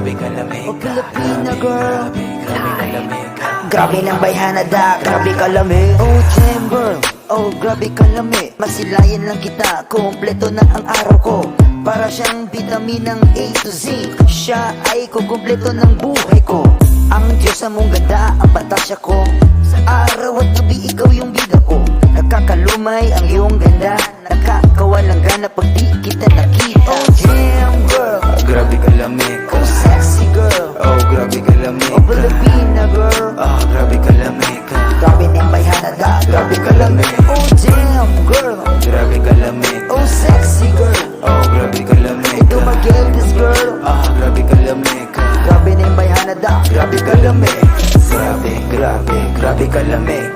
Grabe ka lamig. Oh Pilipina girl, Grabe ka lamig. grabe ng bayhanada, grabe ka lamig. Oh gem girl, oh grabe ka lamig. Masilayan lang kita, kumpleto na ang araw ko. Para siyang bitaminang A to Z. Siya ay kukumpleto ng buhay ko. Ang Diyos sa mong ganda, ang patasya ko. Sa araw at gabi, ikaw yung bida ko. Nakakalumay ang iyong ganda, nakakawalang gana pag di kita nakita. Oh damn girl, Grabe ka lamig. oh sexy girl, Oh, grabe ka lamig. oh Filipina girl, Grabe ka lamig. grabe ng bayhanada, grabe ka lamig. Oh damn girl, Grabe ka lamig. oh sexy girl, Oh, grabe ka lamig. ito mag-this girl. Grabe ka lamig. Grabe na yung bayhanada, grabe ka lamig. Grabe ka lamig. Grabe ka lamig.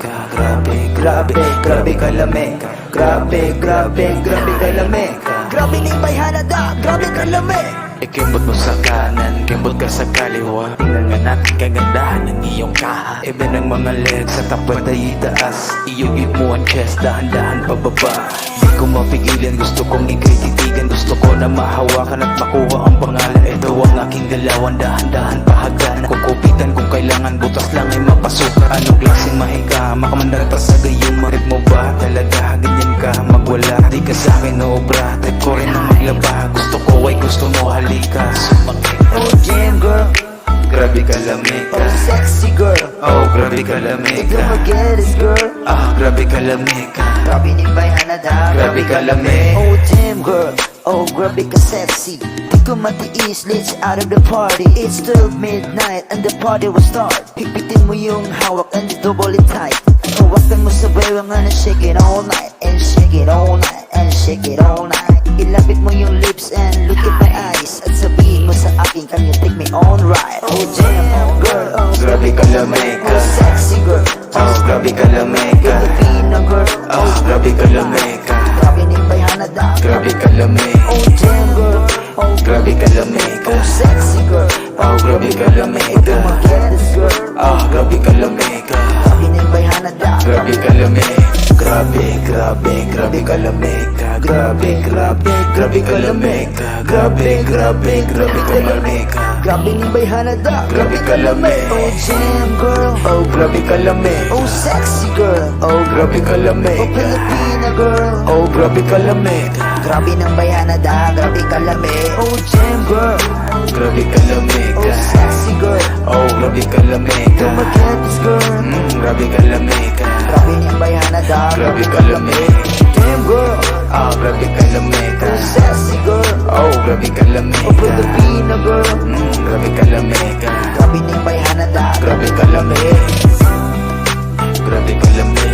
Grabe ka lamig. Grabe na yung bayhanada, grabe ka lamig. Ikimbot mo sa kanan, kimbot ka sa kaliwa. Tingnan nga natin kagandahan ng iyong kaha. Iba ng mga legs sa tapat ay itaas. Iyugip mo ang chest, dahan-dahan pababa. Di ko mapigilan, gusto kong ika'y titigan. Gusto ko na mahawakan at makuha ang pangalan. Ito ang aking galawan, dahan-dahan pahagana. Kukupitan kung kailangan, butas lang ay mapasukan. Anong klaseng mahiga, makamandag pa sa gayong marit mo ba? Talaga, ganyan ka, magwala. Di ka sa'kin obra, type ko rin ang maglaba. Gusto ko ay gusto mo, halika. Sumakit. Oh damn girl, Grabe ka lamig ka. oh sexy girl, Oh, grabe ka lamig ito ka. mag-this girl. Grabe ka lamig ka. Grabe na yung bayhanada, Grabe ka lamig. oh damn girl, oh grabe ka sexy. Di ko matiis, let's out of the party. It's 12 midnight and the party will start. Higpitin mo yung hawak and double it tight. Hawakan mo sa bewang and shake it all night. And shake it all night, and shake it all night. Ilapit mo yung lips and look at my eyes. At sabihin mo sa akin, can you take me on ride? Oh damn girl, oh Grabe ka lamig ka. oh sexy girl, Oh, grabe ka lamig ka. Filipina girl, Grabe ka lamig ka. grabe na yung bayhanada. Grabe ka lamig. Oh damn girl, oh Grabe ka lamig ka. oh sexy girl, Grabe ka lamig ito ka. mag-this girl. Grabe ka lamig ka. Grabe na yung bayhanada, Grabe ka lamig. Grabe ka lamig ka. Grabe ka lamig ka. Grabe ka lamig ka. grabe na yung bayhanada. Grabe ka lamig. Oh damn girl, Oh, grabe ka lamig. oh sexy girl, Oh, grabe ka oh lamig. Filipina girl. Oh, grabe ka lamig. Grabe ng bayhanada, grabe ka lamig. Oh damn girl, Grabe ka lamig. oh sexy girl, Oh, grabe ka lamig. ito mag-this girl. Grabe ka lamig. Grabe na yung bayhanada, Grabe ka lamig. damn girl, Grabe ka lamig. oh sexy girl, Oh, grabe ka lamig. oh Filipina girl. Grabe ka lamig. Grabe na yung bayhanada, Grabe ka lamig. Grabe ka lamig.